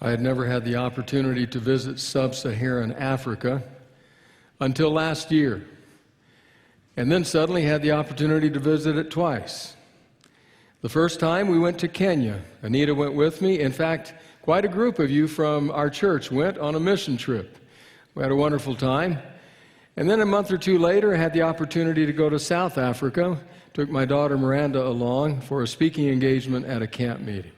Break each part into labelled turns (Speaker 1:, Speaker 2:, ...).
Speaker 1: I had never had the opportunity to visit sub-Saharan Africa until last year, and then suddenly had the opportunity to visit it twice. The first time we went to Kenya. Anita went with me. In fact, quite a group of you from our church went on a mission trip. We had a wonderful time. And then a month or two later, I had the opportunity to go to South Africa. Took my daughter Miranda along for a speaking engagement at a camp meeting.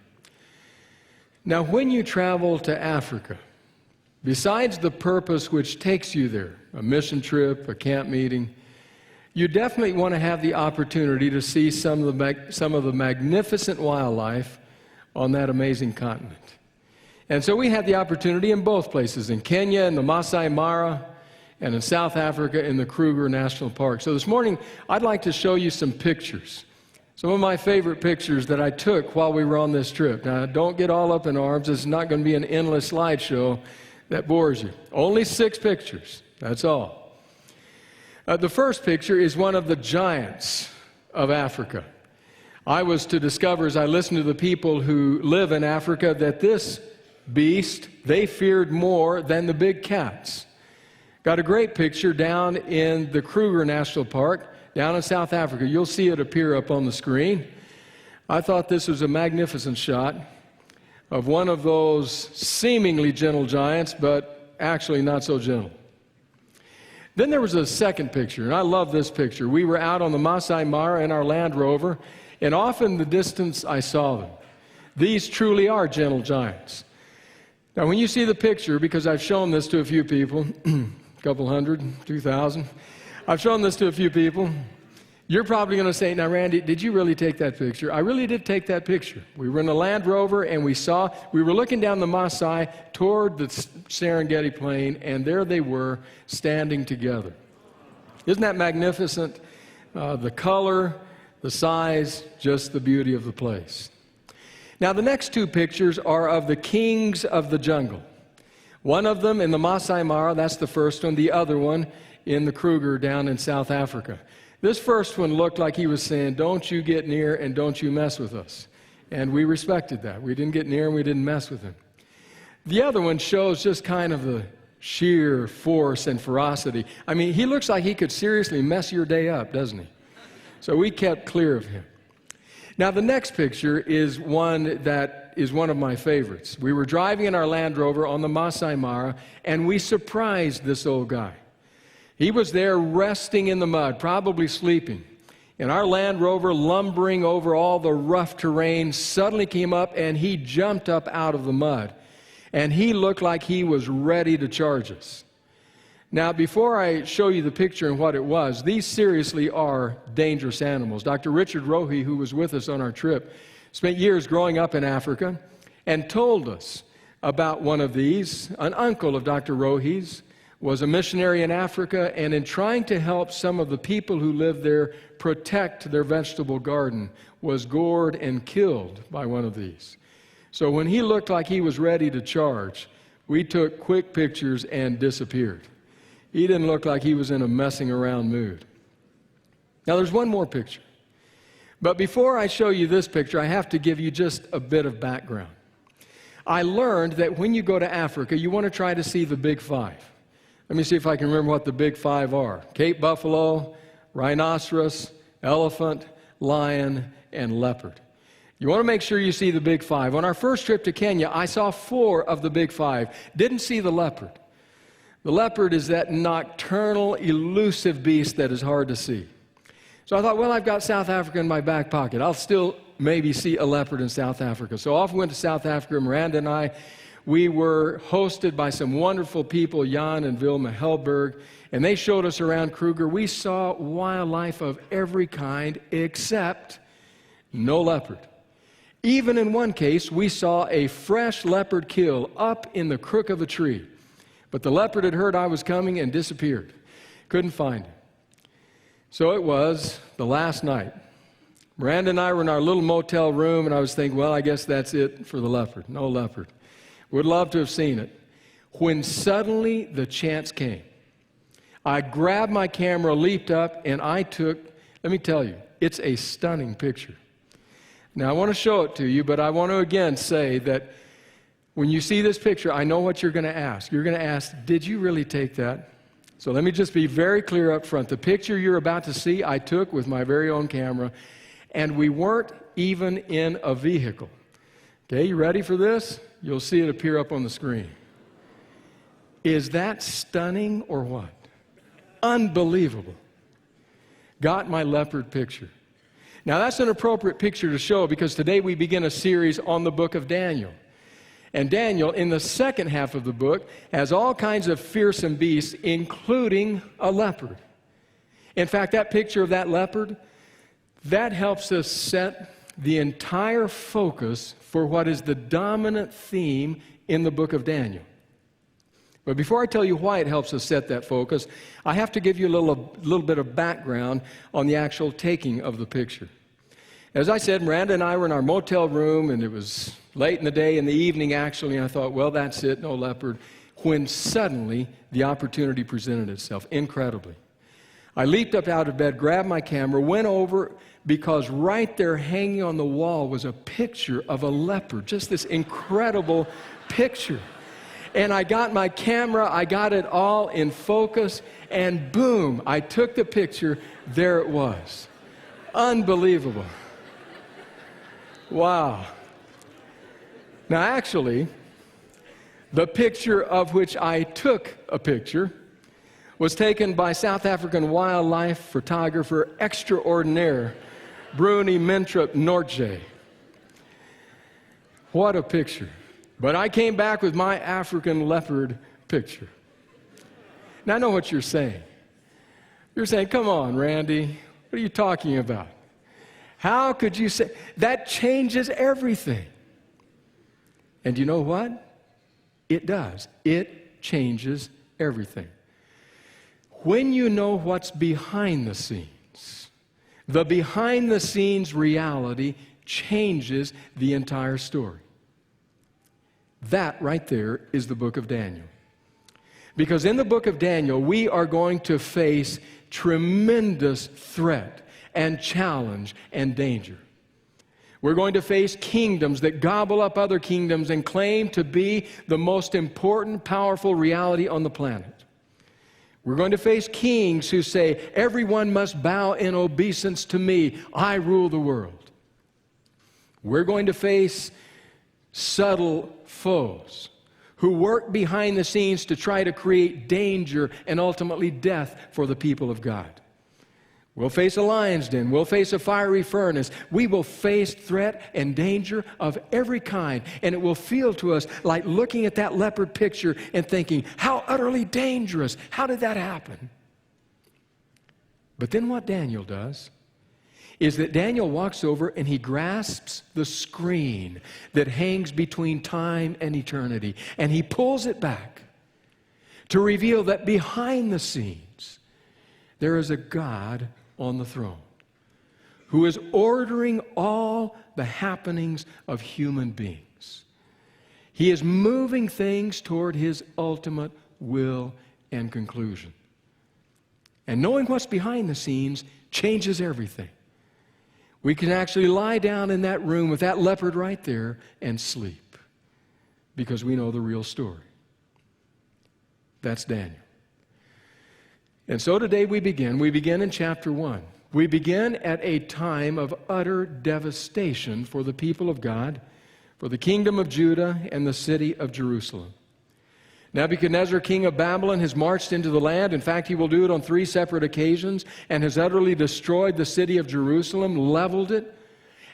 Speaker 1: Now, when you travel to Africa, besides the purpose which takes you there, a mission trip, a camp meeting, you definitely want to have the opportunity to see some of the magnificent wildlife on that amazing continent. And so we had the opportunity in both places, in Kenya, in the Masai Mara, and in South Africa, in the Kruger National Park. So this morning, I'd like to show you some pictures. Some of my favorite pictures that I took while we were on this trip. Now, don't get all up in arms. It's not going to be an endless slideshow that bores you. Only 6 pictures. That's all. The first picture is one of the giants of Africa. I was to discover, as I listened to the people who live in Africa, that this beast they feared more than the big cats. Got a great picture down in the Kruger National Park, down in South Africa. You'll see it appear up on the screen. I thought this was a magnificent shot of one of those seemingly gentle giants, but actually not so gentle. Then there was a second picture, and I love this picture. We were out on the Masai Mara in our Land Rover, and off in the distance I saw them. These truly are gentle giants. Now, when you see the picture, because I've shown this to a few people, a couple hundred, 2,000, I've shown this to a few people. You're probably going to say, now, Randy, did you really take that picture? I really did take that picture. We were in a Land Rover, and we were looking down the Maasai toward the Serengeti Plain, and there they were standing together. Isn't that magnificent? The color, the size, just the beauty of the place. Now, the next 2 pictures are of the kings of the jungle. One of them in the Masai Mara, that's the first one. The other one in the Kruger down in South Africa. This first one looked like he was saying, don't you get near and don't you mess with us. And we respected that. We didn't get near and we didn't mess with him. The other one shows just kind of the sheer force and ferocity. I mean, he looks like he could seriously mess your day up, doesn't he? So we kept clear of him. Now, the next picture is one that is one of my favorites. We were driving in our Land Rover on the Masai Mara, and we surprised this old guy. He was there resting in the mud, probably sleeping. And our Land Rover, lumbering over all the rough terrain, suddenly came up and he jumped up out of the mud. And he looked like he was ready to charge us. Now, before I show you the picture and what it was, these seriously are dangerous animals. Dr. Richard Rohe, who was with us on our trip, spent years growing up in Africa and told us about one of these. An uncle of Dr. Rohe's was a missionary in Africa, and in trying to help some of the people who lived there protect their vegetable garden, was gored and killed by one of these. So when he looked like he was ready to charge, we took quick pictures and disappeared. He didn't look like he was in a messing around mood. Now, there's one more picture. But before I show you this picture, I have to give you just a bit of background. I learned that when you go to Africa, you want to try to see the big 5. Let me see if I can remember what the big 5 are. Cape buffalo, rhinoceros, elephant, lion, and leopard. You want to make sure you see the big 5. On our first trip to Kenya, I saw 4 of the big 5. Didn't see the leopard. The leopard is that nocturnal, elusive beast that is hard to see. So I thought, well, I've got South Africa in my back pocket. I'll still maybe see a leopard in South Africa. So off we went to South Africa. Miranda and I, we were hosted by some wonderful people, Jan and Vilma Helberg, and they showed us around Kruger. We saw wildlife of every kind except no leopard. Even in one case, we saw a fresh leopard kill up in the crook of a tree. But the leopard had heard I was coming and disappeared. Couldn't find him. So it was the last night. Miranda and I were in our little motel room, and I was thinking, well, I guess that's it for the leopard. No leopard. Would love to have seen it. When suddenly the chance came. I grabbed my camera, leaped up, and I took, let me tell you, it's a stunning picture. Now, I want to show it to you, but I want to again say that When you see this picture, I know what you're going to ask. You're going to ask, did you really take that? So let me just be very clear up front. The picture you're about to see, I took with my very own camera, and we weren't even in a vehicle. Okay, you ready for this? You'll see it appear up on the screen. Is that stunning or what? Unbelievable. Got my leopard picture. Now that's an appropriate picture to show because today we begin a series on the book of Daniel. And Daniel, in the second half of the book, has all kinds of fearsome beasts, including a leopard. In fact, that picture of that leopard, that helps us set the entire focus for what is the dominant theme in the book of Daniel. But before I tell you why it helps us set that focus, I have to give you a little bit of background on the actual taking of the picture. As I said, Miranda and I were in our motel room, and it was late in the day, in the evening actually, and I thought, well, that's it, no leopard, when suddenly the opportunity presented itself, incredibly. I leaped up out of bed, grabbed my camera, went over, because right there hanging on the wall was a picture of a leopard, just this incredible picture. And I got my camera, I got it all in focus, and boom, I took the picture, there it was. Unbelievable. Wow. Now actually, the picture of which I took a picture was taken by South African wildlife photographer extraordinaire, Bruni Mentrop Nortje. What a picture. But I came back with my African leopard picture. Now I know what you're saying. You're saying, come on, Randy, what are you talking about? How could you say, that changes everything. And you know what? It does. It changes everything. When you know what's behind the scenes, the behind-the-scenes reality changes the entire story. That right there is the book of Daniel. Because in the book of Daniel, we are going to face tremendous threat and challenge and danger. We're going to face kingdoms that gobble up other kingdoms and claim to be the most important, powerful reality on the planet. We're going to face kings who say, everyone must bow in obeisance to me. I rule the world. We're going to face subtle foes who work behind the scenes to try to create danger and ultimately death for the people of God. We'll face a lion's den. We'll face a fiery furnace. We will face threat and danger of every kind. And it will feel to us like looking at that leopard picture and thinking, how utterly dangerous. How did that happen? But then what Daniel does is that Daniel walks over and he grasps the screen that hangs between time and eternity. And he pulls it back to reveal that behind the scenes, there is a God on the throne who is ordering all the happenings of human beings. He is moving things toward his ultimate will and conclusion. And knowing what's behind the scenes changes everything. We can actually lie down in that room with that leopard right there and sleep because we know the real story. That's Daniel. And so today we begin in chapter 1. We begin at a time of utter devastation for the people of God, for the kingdom of Judah and the city of Jerusalem. Nebuchadnezzar, king of Babylon, has marched into the land. In fact, he will do it on 3 separate occasions and has utterly destroyed the city of Jerusalem, leveled it.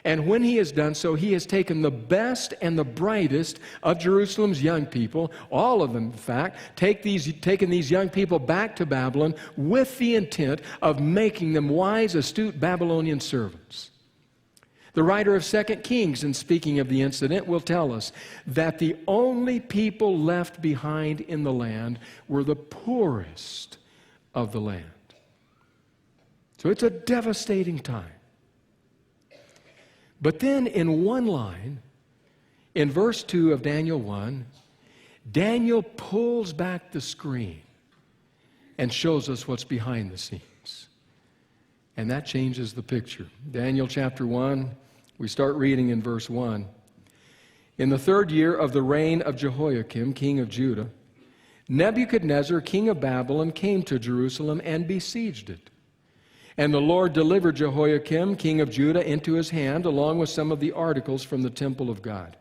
Speaker 1: And when he has done so, he has taken the best and the brightest of Jerusalem's young people, all of them, in fact, taken these young people back to Babylon with the intent of making them wise, astute Babylonian servants. The writer of 2 Kings, in speaking of the incident, will tell us that the only people left behind in the land were the poorest of the land. So it's a devastating time. But then in one line, in verse 2 of Daniel 1, Daniel pulls back the screen and shows us what's behind the scenes. And that changes the picture. Daniel chapter 1, we start reading in verse 1. in the 3rd year of the reign of Jehoiakim, king of Judah, Nebuchadnezzar, king of Babylon, came to Jerusalem and besieged it. And the Lord delivered Jehoiakim, king of Judah, into his hand, along with some of the articles from the temple of God.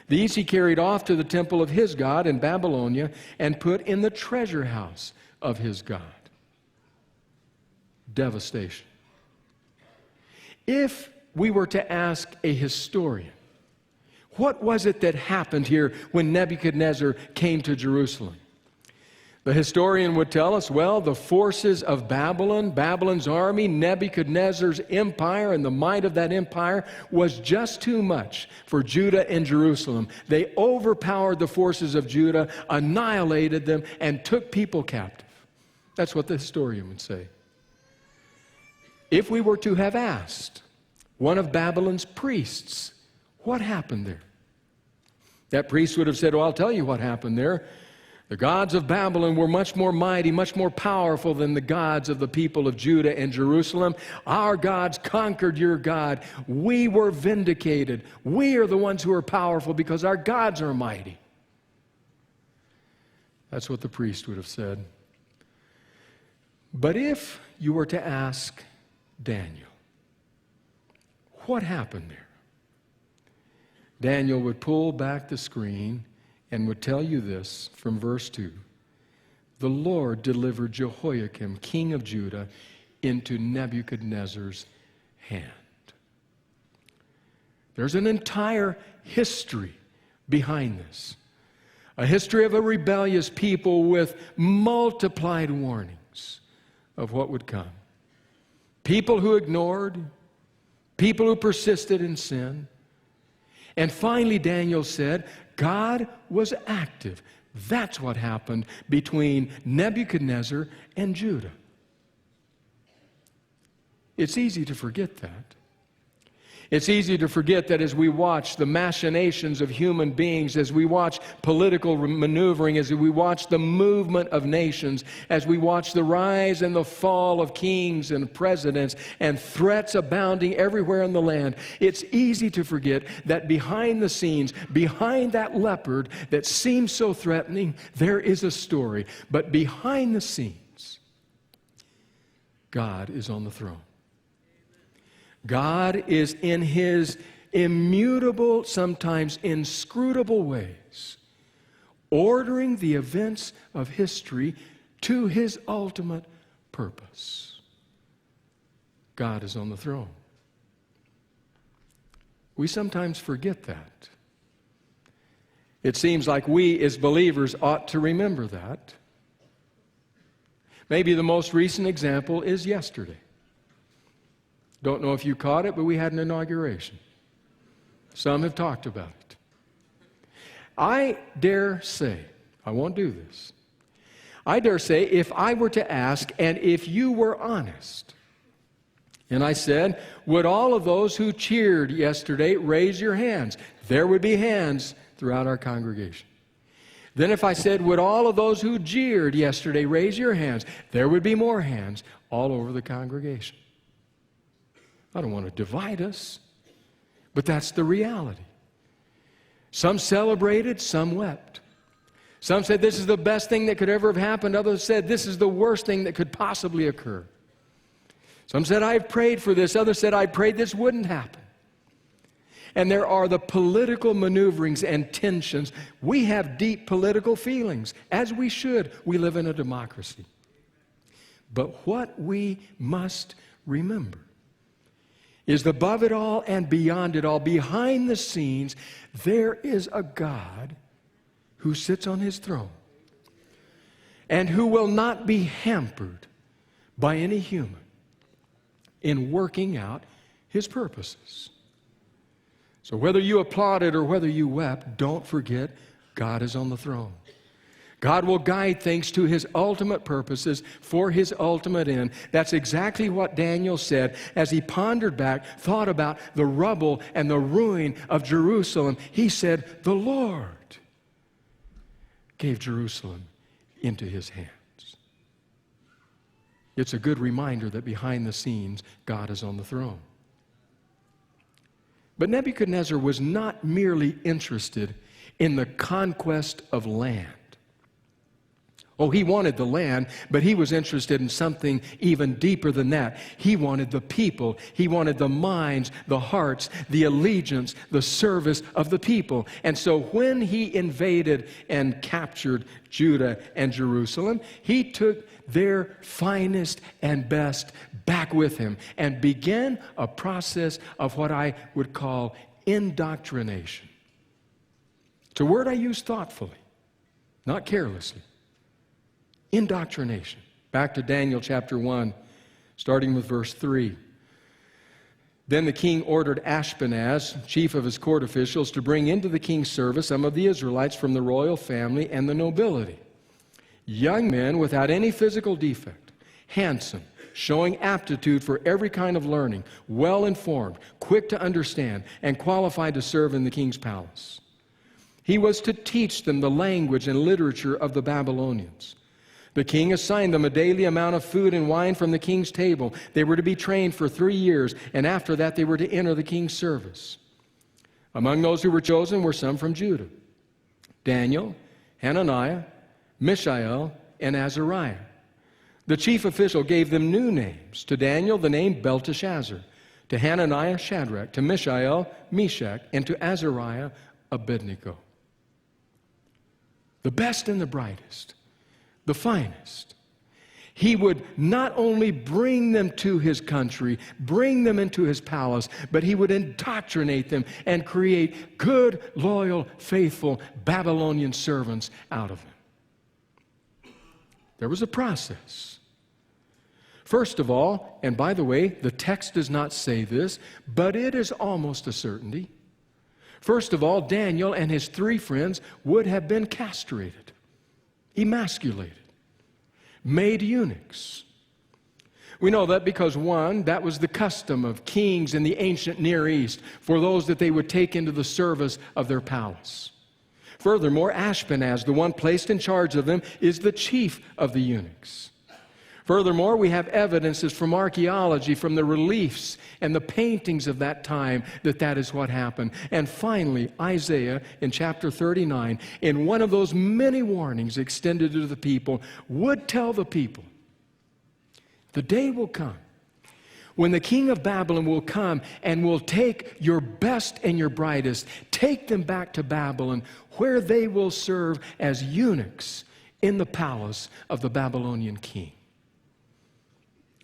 Speaker 1: These he carried off to the temple of his God in Babylonia and put in the treasure house of his God. Devastation. If we were to ask a historian, what was it that happened here when Nebuchadnezzar came to Jerusalem? The historian would tell us, well, the forces of Babylon, Babylon's army, Nebuchadnezzar's empire, and the might of that empire was just too much for Judah and Jerusalem. They overpowered the forces of Judah, annihilated them, and took people captive. That's what the historian would say. If we were to have asked one of Babylon's priests, what happened there? That priest would have said, well, I'll tell you what happened there. The gods of Babylon were much more mighty, much more powerful than the gods of the people of Judah and Jerusalem. Our gods conquered your God. We were vindicated. We are the ones who are powerful because our gods are mighty. That's what the priest would have said. But if you were to ask Daniel, what happened there? Daniel would pull back the screen and would tell you this from verse 2. The Lord delivered Jehoiakim, king of Judah, into Nebuchadnezzar's hand. There's an entire history behind this. A history of a rebellious people with multiplied warnings of what would come. People who ignored, people who persisted in sin. And finally, Daniel said, God was active. That's what happened between Nebuchadnezzar and Judah. It's easy to forget that. It's easy to forget that as we watch the machinations of human beings, as we watch political maneuvering, as we watch the movement of nations, as we watch the rise and the fall of kings and presidents and threats abounding everywhere in the land, it's easy to forget that behind the scenes, behind that leopard that seems so threatening, there is a story. But behind the scenes, God is on the throne. God is in His immutable, sometimes inscrutable ways, ordering the events of history to His ultimate purpose. God is on the throne. We sometimes forget that. It seems like we as believers ought to remember that. Maybe the most recent example is yesterday. Don't know if you caught it, but we had an inauguration. Some have talked about it. I dare say, I won't do this. I dare say if I were to ask, and if you were honest, and I said, would all of those who cheered yesterday raise your hands? There would be hands throughout our congregation. Then if I said, would all of those who jeered yesterday raise your hands? There would be more hands all over the congregation. I don't want to divide us, but that's the reality. Some celebrated, some wept. Some said this is the best thing that could ever have happened. Others said this is the worst thing that could possibly occur. Some said, I've prayed for this. Others said, I prayed this wouldn't happen. And there are the political maneuverings and tensions. We have deep political feelings, as we should. We live in a democracy. But what we must remember is above it all and beyond it all, behind the scenes, there is a God who sits on His throne and who will not be hampered by any human in working out His purposes. So whether you applauded or whether you wept, don't forget God is on the throne. God will guide things to His ultimate purposes for His ultimate end. That's exactly what Daniel said as he pondered back, thought about the rubble and the ruin of Jerusalem. He said, the Lord gave Jerusalem into His hands. It's a good reminder that behind the scenes, God is on the throne. But Nebuchadnezzar was not merely interested in the conquest of land. Oh, he wanted the land, but he was interested in something even deeper than that. He wanted the people. He wanted the minds, the hearts, the allegiance, the service of the people. And so when he invaded and captured Judah and Jerusalem, he took their finest and best back with him and began a process of what I would call indoctrination. It's a word I use thoughtfully, not carelessly. Indoctrination. Back to Daniel chapter 1, starting with verse 3. Then the king ordered Ashpenaz, chief of his court officials, to bring into the king's service some of the Israelites from the royal family and the nobility. Young men without any physical defect, handsome, showing aptitude for every kind of learning, well-informed, quick to understand, and qualified to serve in the king's palace. He was to teach them the language and literature of the Babylonians. The king assigned them a daily amount of food and wine from the king's table. They were to be trained for 3 years, and after that they were to enter the king's service. Among those who were chosen were some from Judah: Daniel, Hananiah, Mishael, and Azariah. The chief official gave them new names. To Daniel the name Belteshazzar, to Hananiah Shadrach, to Mishael Meshach, and to Azariah Abednego. The best and the brightest, the finest. He would not only bring them to his country, bring them into his palace, but he would indoctrinate them and create good, loyal, faithful Babylonian servants out of them. There was a process. First of all, and by the way, the text does not say this, but it is almost a certainty. First of all, Daniel and his 3 friends would have been castrated, emasculated, made eunuchs. We know that because, one, that was the custom of kings in the ancient Near East for those that they would take into the service of their palace. Furthermore, Ashpenaz, the one placed in charge of them, is the chief of the eunuchs. Furthermore, we have evidences from archaeology, from the reliefs and the paintings of that time, that is what happened. And finally, Isaiah in chapter 39, in one of those many warnings extended to the people, would tell the people, the day will come when the king of Babylon will come and will take your best and your brightest, take them back to Babylon, where they will serve as eunuchs in the palace of the Babylonian king.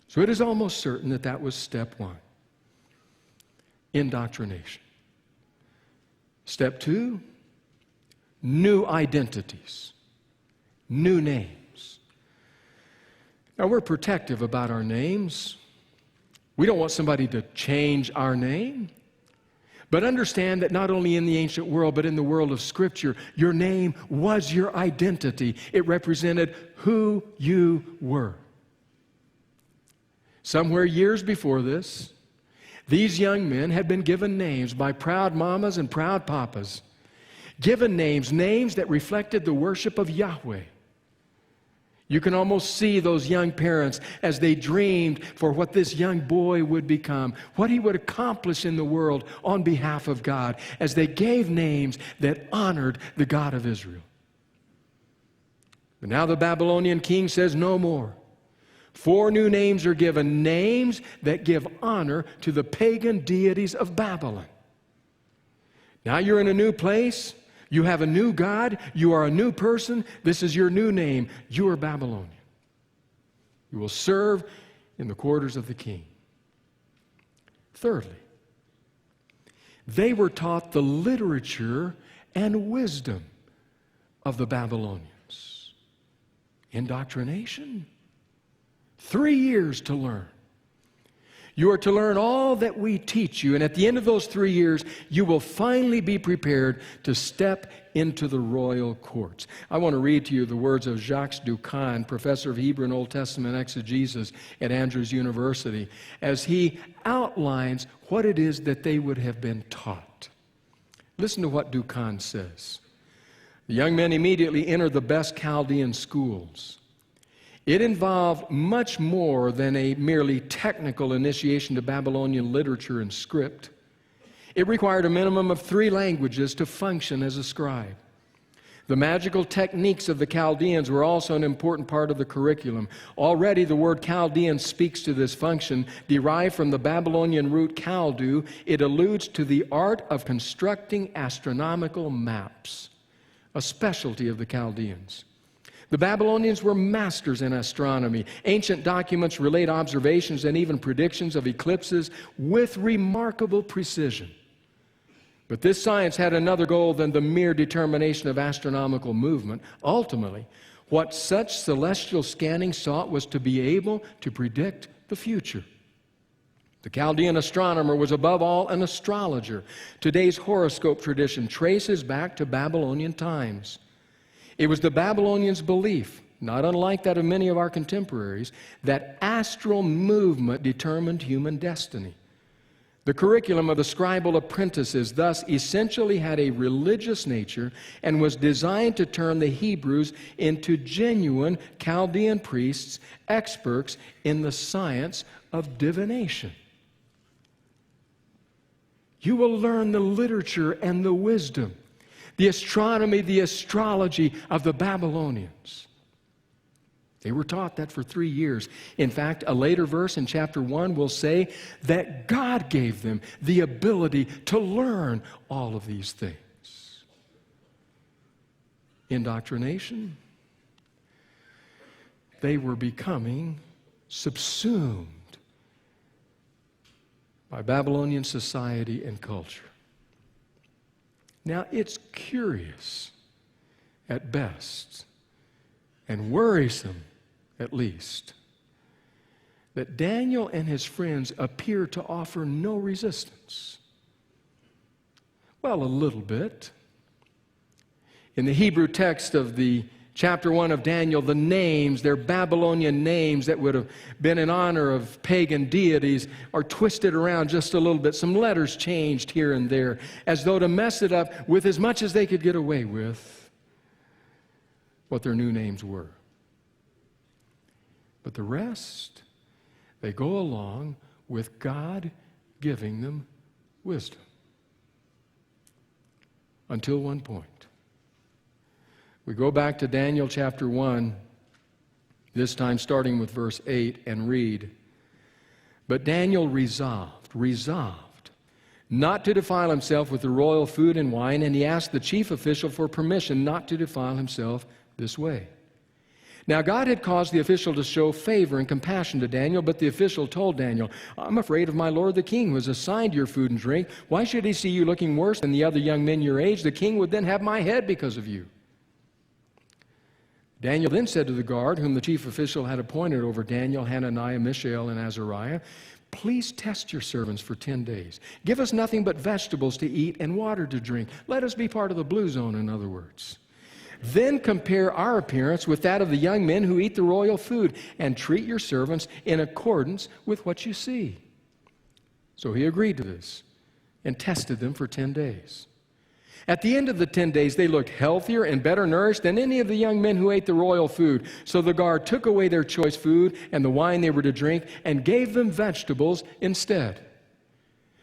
Speaker 1: So it is almost certain that that was step 1, indoctrination. Step 2, new identities, new names. Now, we're protective about our names. We don't want somebody to change our name. But understand that not only in the ancient world, but in the world of Scripture, your name was your identity. It represented who you were. Somewhere years before this, these young men had been given names by proud mamas and proud papas, given names that reflected the worship of Yahweh. You can almost see those young parents as they dreamed for what this young boy would become, what he would accomplish in the world on behalf of God, as they gave names that honored the God of Israel. But now the Babylonian king says no more. 4 new names are given, names that give honor to the pagan deities of Babylon. Now you're in a new place. You have a new God. You are a new person. This is your new name. You are Babylonian. You will serve in the quarters of the king. Thirdly, they were taught the literature and wisdom of the Babylonians. Indoctrination. 3 years to learn. You are to learn all that we teach you, and at the end of those 3 years, you will finally be prepared to step into the royal courts. I want to read to you the words of Jacques Ducan, professor of Hebrew and Old Testament exegesis at Andrews University, as he outlines what it is that they would have been taught. Listen to what Ducan says. The young men immediately entered the best Chaldean schools. It involved much more than a merely technical initiation to Babylonian literature and script. It required a minimum of 3 languages to function as a scribe. The magical techniques of the Chaldeans were also an important part of the curriculum. Already the word Chaldean speaks to this function. Derived from the Babylonian root Chaldu, it alludes to the art of constructing astronomical maps, a specialty of the Chaldeans. The Babylonians were masters in astronomy. Ancient documents relate observations and even predictions of eclipses with remarkable precision. But this science had another goal than the mere determination of astronomical movement. Ultimately, what such celestial scanning sought was to be able to predict the future. The Chaldean astronomer was above all an astrologer. Today's horoscope tradition traces back to Babylonian times. It was the Babylonians' belief, not unlike that of many of our contemporaries, that astral movement determined human destiny. The curriculum of the scribal apprentices thus essentially had a religious nature and was designed to turn the Hebrews into genuine Chaldean priests, experts in the science of divination. You will learn the literature and the wisdom, the astronomy, the astrology of the Babylonians. They were taught that for 3 years. In fact, a later verse in chapter 1 will say that God gave them the ability to learn all of these things. Indoctrination. They were becoming subsumed by Babylonian society and culture. Now, it's curious at best and worrisome at least, that Daniel and his friends appear to offer no resistance. Well, a little bit. In the Hebrew text of the chapter 1 of Daniel, the names, their Babylonian names that would have been in honor of pagan deities, are twisted around just a little bit. Some letters changed here and there, as though to mess it up with as much as they could get away with what their new names were. But the rest, they go along with God giving them wisdom. Until one point. We go back to Daniel chapter 1, this time starting with verse 8, and read, "But Daniel resolved not to defile himself with the royal food and wine, and he asked the chief official for permission not to defile himself this way. Now God had caused the official to show favor and compassion to Daniel, but the official told Daniel, 'I'm afraid of my lord the king, who has assigned your food and drink. Why should he see you looking worse than the other young men your age? The king would then have my head because of you.' Daniel then said to the guard, whom the chief official had appointed over Daniel, Hananiah, Mishael, and Azariah, 'Please test your servants for 10 days. Give us nothing but vegetables to eat and water to drink. Let us be part of the blue zone, in other words. Then compare our appearance with that of the young men who eat the royal food, and treat your servants in accordance with what you see.' So he agreed to this and tested them for 10 days. At the end of the 10 days, they looked healthier and better nourished than any of the young men who ate the royal food. So the guard took away their choice food and the wine they were to drink and gave them vegetables instead.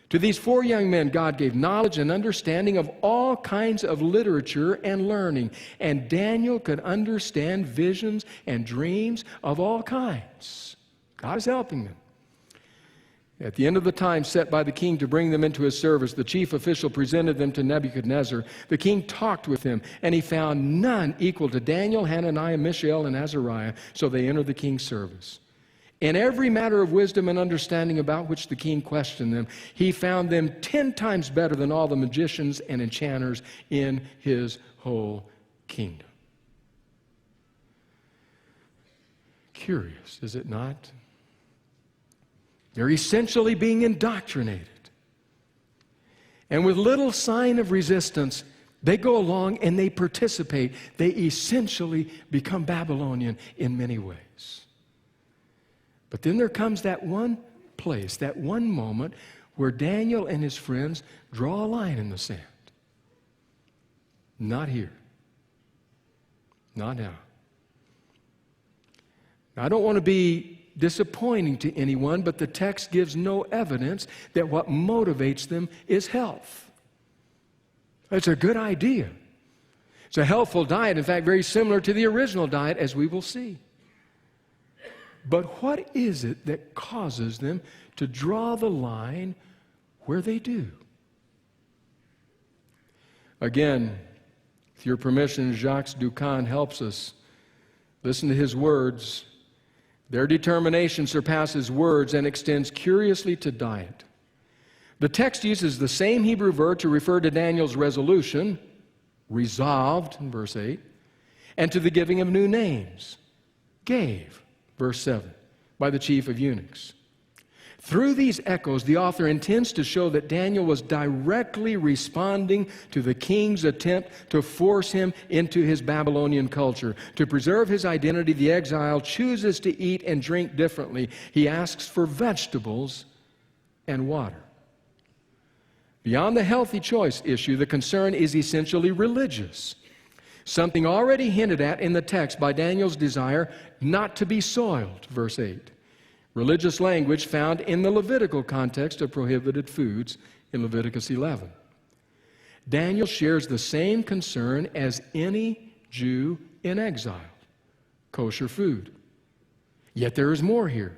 Speaker 1: To these 4 young men, God gave knowledge and understanding of all kinds of literature and learning, and Daniel could understand visions and dreams of all kinds. God is helping them. At the end of the time set by the king to bring them into his service, the chief official presented them to Nebuchadnezzar. The king talked with him, and he found none equal to Daniel, Hananiah, Mishael, and Azariah, so they entered the king's service. In every matter of wisdom and understanding about which the king questioned them, he found them 10 times better than all the magicians and enchanters in his whole kingdom." Curious, is it not? They're essentially being indoctrinated. And with little sign of resistance, they go along and they participate. They essentially become Babylonian in many ways. But then there comes that one place, that one moment where Daniel and his friends draw a line in the sand. Not here. Not now. Now, I don't want to be disappointing to anyone, but the text gives no evidence that what motivates them is health. It's a good idea. It's a healthful diet, in fact, very similar to the original diet, as we will see. But what is it that causes them to draw the line where they do? Again, with your permission, Jacques Ducan helps us. Listen to his words. Their determination surpasses words and extends curiously to diet. The text uses the same Hebrew verb to refer to Daniel's resolution, resolved in verse 8, and to the giving of new names, gave, verse 7, by the chief of eunuchs. Through these echoes, the author intends to show that Daniel was directly responding to the king's attempt to force him into his Babylonian culture. To preserve his identity, the exile chooses to eat and drink differently. He asks for vegetables and water. Beyond the healthy choice issue, the concern is essentially religious, something already hinted at in the text by Daniel's desire not to be soiled, verse 8. Religious language found in the Levitical context of prohibited foods in Leviticus 11. Daniel shares the same concern as any Jew in exile, kosher food. Yet there is more here.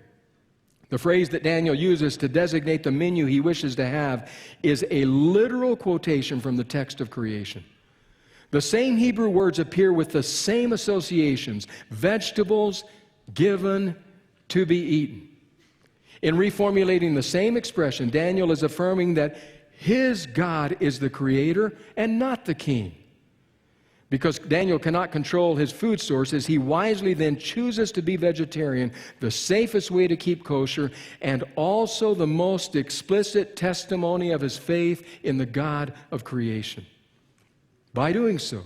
Speaker 1: The phrase that Daniel uses to designate the menu he wishes to have is a literal quotation from the text of creation. The same Hebrew words appear with the same associations, vegetables given to be eaten. In reformulating the same expression, Daniel is affirming that his God is the creator and not the king. Because Daniel cannot control his food sources, he wisely then chooses to be vegetarian, the safest way to keep kosher, and also the most explicit testimony of his faith in the God of creation. By doing so,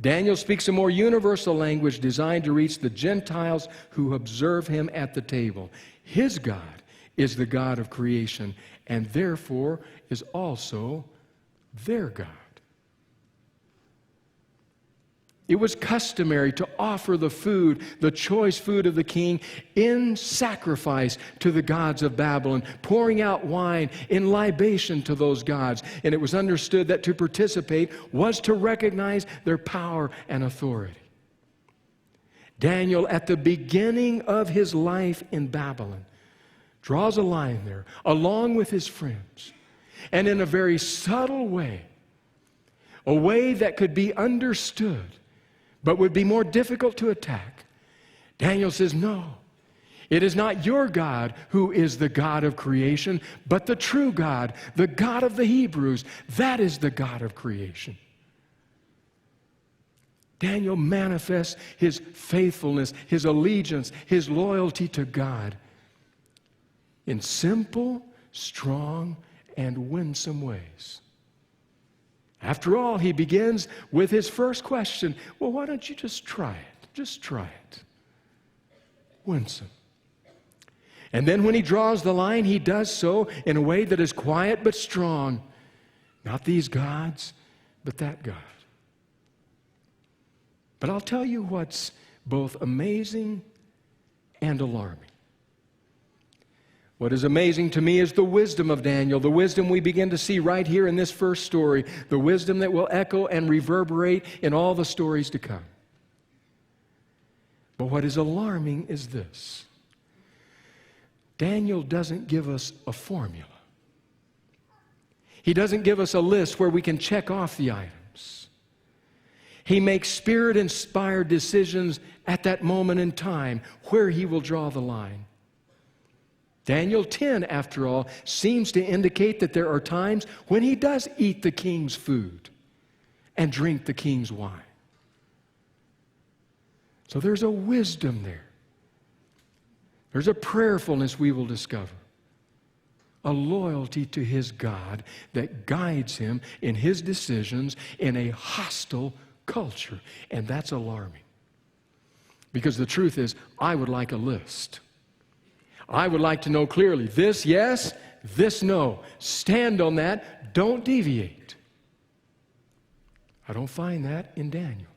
Speaker 1: Daniel speaks a more universal language designed to reach the Gentiles who observe him at the table. His God is the God of creation, and therefore is also their God. It was customary to offer the food, the choice food of the king, in sacrifice to the gods of Babylon, pouring out wine in libation to those gods. And it was understood that to participate was to recognize their power and authority. Daniel, at the beginning of his life in Babylon, draws a line there, along with his friends, and in a very subtle way, a way that could be understood, but would be more difficult to attack. Daniel says, no, it is not your God who is the God of creation, but the true God, the God of the Hebrews. That is the God of creation. Daniel manifests his faithfulness, his allegiance, his loyalty to God in simple, strong, and winsome ways. After all, he begins with his first question. Well, why don't you just try it? Just try it. Winsome. And then when he draws the line, he does so in a way that is quiet but strong. Not these gods, but that God. But I'll tell you what's both amazing and alarming. What is amazing to me is the wisdom of Daniel, the wisdom we begin to see right here in this first story, the wisdom that will echo and reverberate in all the stories to come. But what is alarming is this. Daniel doesn't give us a formula. He doesn't give us a list where we can check off the items. He makes Spirit-inspired decisions at that moment in time where he will draw the line. Daniel 10, after all, seems to indicate that there are times when he does eat the king's food and drink the king's wine. So there's a wisdom there. There's a prayerfulness we will discover. A loyalty to his God that guides him in his decisions in a hostile culture. And that's alarming. Because the truth is, I would like a list. I would like to know clearly, this yes, this no. Stand on that, don't deviate. I don't find that in Daniel.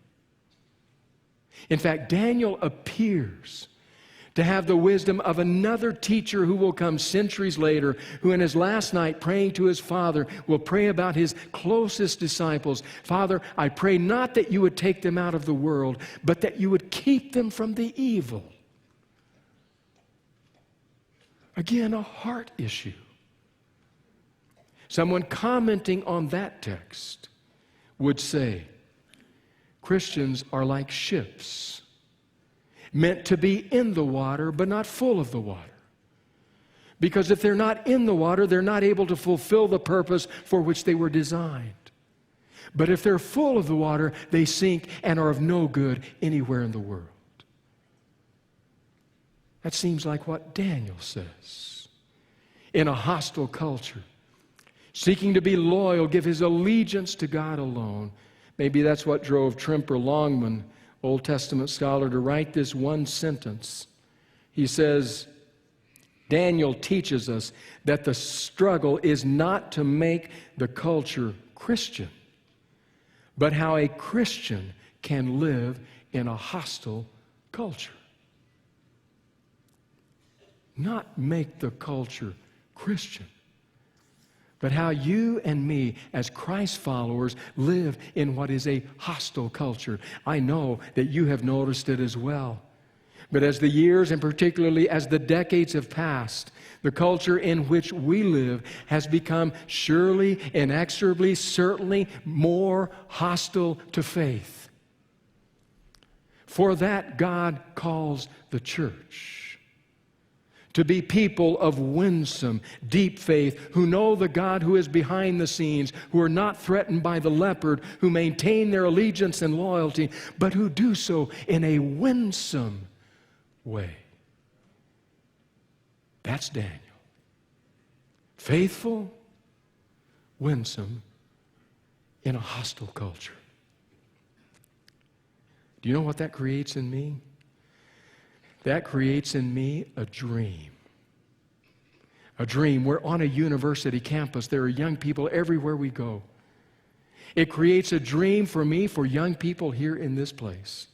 Speaker 1: In fact, Daniel appears to have the wisdom of another teacher who will come centuries later, who in his last night praying to his Father will pray about his closest disciples. Father, I pray not that you would take them out of the world, but that you would keep them from the evil. Again, a heart issue. Someone commenting on that text would say, Christians are like ships, meant to be in the water, but not full of the water. Because if they're not in the water, they're not able to fulfill the purpose for which they were designed. But if they're full of the water, they sink and are of no good anywhere in the world. That seems like what Daniel says. In a hostile culture, seeking to be loyal, give his allegiance to God alone. Maybe that's what drove Trimper Longman, Old Testament scholar, to write this one sentence. He says, Daniel teaches us that the struggle is not to make the culture Christian, but how a Christian can live in a hostile culture. Not make the culture Christian, but how you and me as Christ followers live in what is a hostile culture. I know that you have noticed it as well. But as the years and particularly as the decades have passed, the culture in which we live has become surely, inexorably, certainly more hostile to faith. For that God calls the church to be people of winsome, deep faith, who know the God who is behind the scenes, who are not threatened by the leopard, who maintain their allegiance and loyalty, but who do so in a winsome way. That's Daniel. Faithful, winsome, in a hostile culture. Do you know what that creates in me? That creates in me a dream. A dream. We're on a university campus. There are young people everywhere we go. It creates a dream for me, for young people here in this place.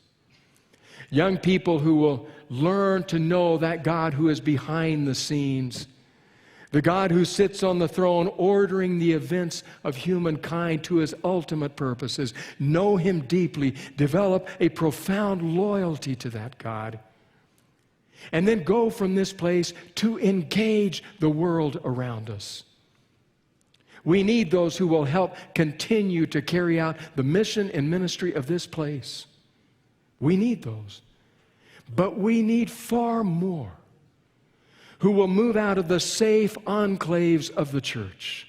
Speaker 1: Young people who will learn to know that God who is behind the scenes, the God who sits on the throne ordering the events of humankind to his ultimate purposes. Know him deeply. Develop a profound loyalty to that God. And then go from this place to engage the world around us. We need those who will help continue to carry out the mission and ministry of this place. We need those. But we need far more who will move out of the safe enclaves of the church,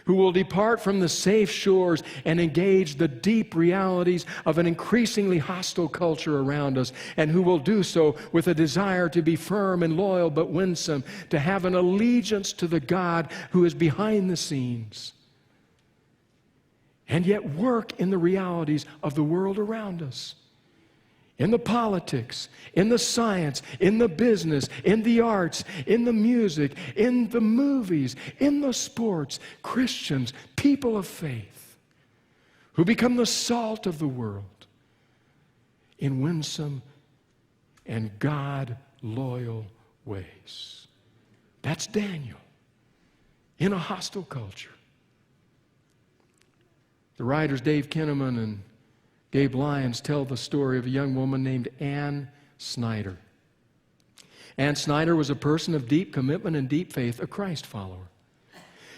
Speaker 1: who will depart from the safe shores and engage the deep realities of an increasingly hostile culture around us, and who will do so with a desire to be firm and loyal but winsome, to have an allegiance to the God who is behind the scenes, and yet work in the realities of the world around us. In the politics, in the science, in the business, in the arts, in the music, in the movies, in the sports, Christians, people of faith, who become the salt of the world in winsome and God-loyal ways. That's Daniel in a hostile culture. The writers Dave Kinnaman and Gabe Lyons tell the story of a young woman named Ann Snyder. Ann Snyder was a person of deep commitment and deep faith, a Christ follower.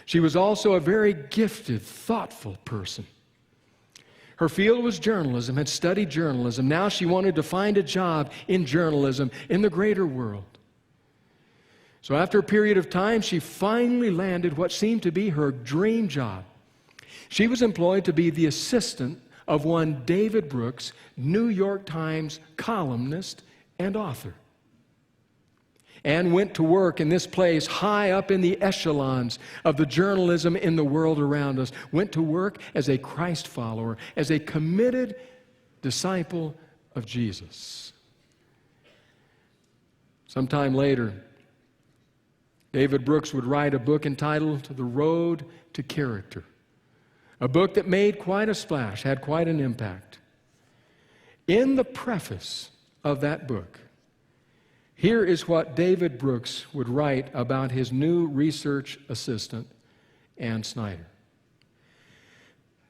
Speaker 1: She was also a very gifted, thoughtful person. Her field was journalism, had studied journalism. Now she wanted to find a job in journalism in the greater world. So after a period of time, she finally landed what seemed to be her dream job. She was employed to be the assistant of one David Brooks, New York Times columnist and author. Ann went to work in this place high up in the echelons of the journalism in the world around us, went to work as a Christ follower, as a committed disciple of Jesus. Sometime later, David Brooks would write a book entitled The Road to Character. A book that made quite a splash, had quite an impact. In the preface of that book, Here is what David Brooks would write about his new research assistant, Ann Snyder.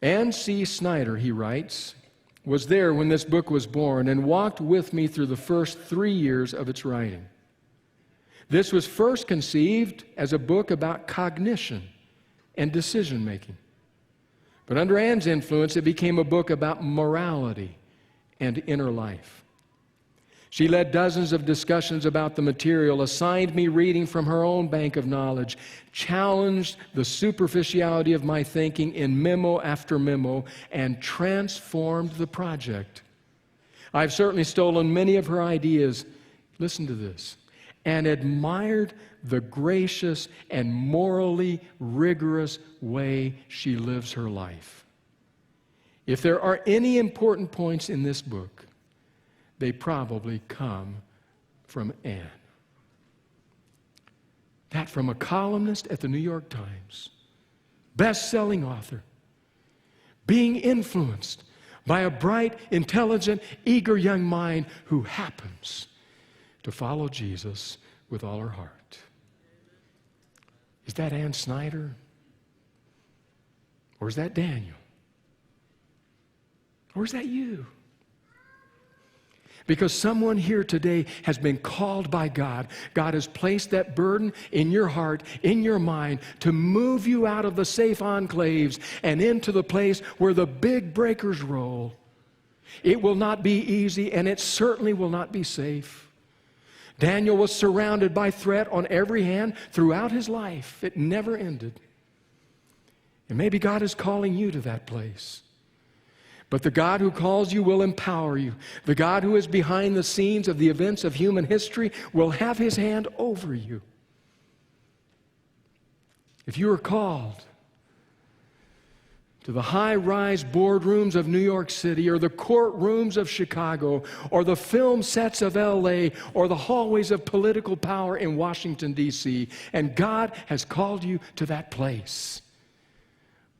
Speaker 1: Ann C. Snyder, he writes, was there when this book was born and walked with me through the first 3 years of its writing. This was first conceived as a book about cognition and decision-making. But under Ann's influence, it became a book about morality and inner life. She led dozens of discussions about the material, assigned me reading from her own bank of knowledge, challenged the superficiality of my thinking in memo after memo, and transformed the project. I've certainly stolen many of her ideas, listen to this, and admired the gracious and morally rigorous way she lives her life. If there are any important points in this book, they probably come from Ann. That from a columnist at the New York Times, best-selling author, being influenced by a bright, intelligent, eager young mind who happens to follow Jesus with all her heart. Is that Ann Snyder? Or is that Daniel? Or is that you? Because someone here today has been called by God. God has placed that burden in your heart, in your mind, to move you out of the safe enclaves and into the place where the big breakers roll. It will not be easy, and it certainly will not be safe. Daniel was surrounded by threat on every hand throughout his life. It never ended. And maybe God is calling you to that place. But the God who calls you will empower you. The God who is behind the scenes of the events of human history will have his hand over you. If you are called to the high-rise boardrooms of New York City, or the courtrooms of Chicago, or the film sets of LA, or the hallways of political power in Washington, D.C., and God has called you to that place,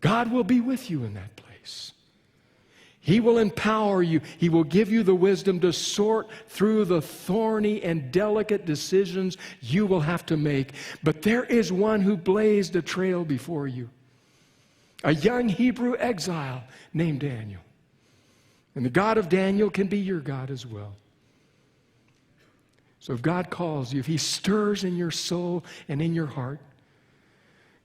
Speaker 1: God will be with you in that place. He will empower you. He will give you the wisdom to sort through the thorny and delicate decisions you will have to make. But there is one who blazed a trail before you, a young Hebrew exile named Daniel. And the God of Daniel can be your God as well. So if God calls you, if he stirs in your soul and in your heart,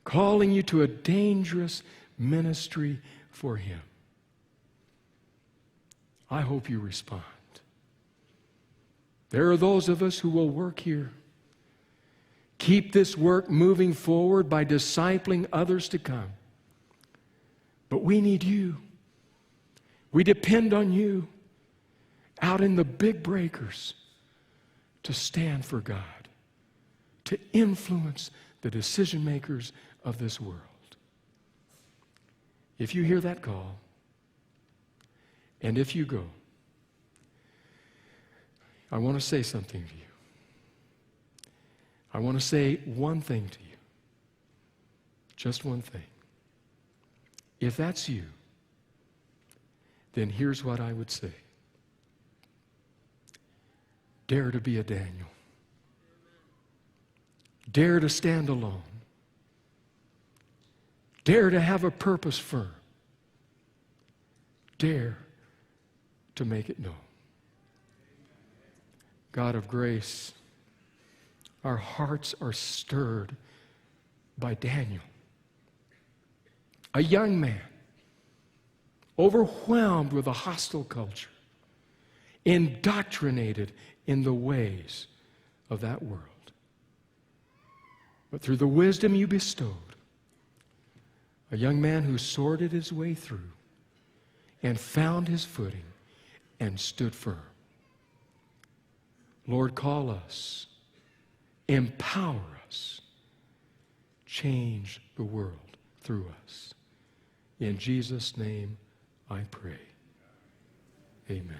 Speaker 1: calling you to a dangerous ministry for him, I hope you respond. There are those of us who will work here. Keep this work moving forward by discipling others to come. But we need you. We depend on you out in the big breakers to stand for God, to influence the decision makers of this world. If you hear that call, and if you go, I want to say something to you. I want to say one thing to you. Just one thing. If that's you, then here's what I would say. Dare to be a Daniel. Dare to stand alone. Dare to have a purpose firm. Dare to make it known. God of grace, our hearts are stirred by Daniel, a young man overwhelmed with a hostile culture, indoctrinated in the ways of that world. But through the wisdom you bestowed, a young man who sorted his way through and found his footing and stood firm. Lord, call us, empower us, change the world through us. In Jesus' name I pray. Amen.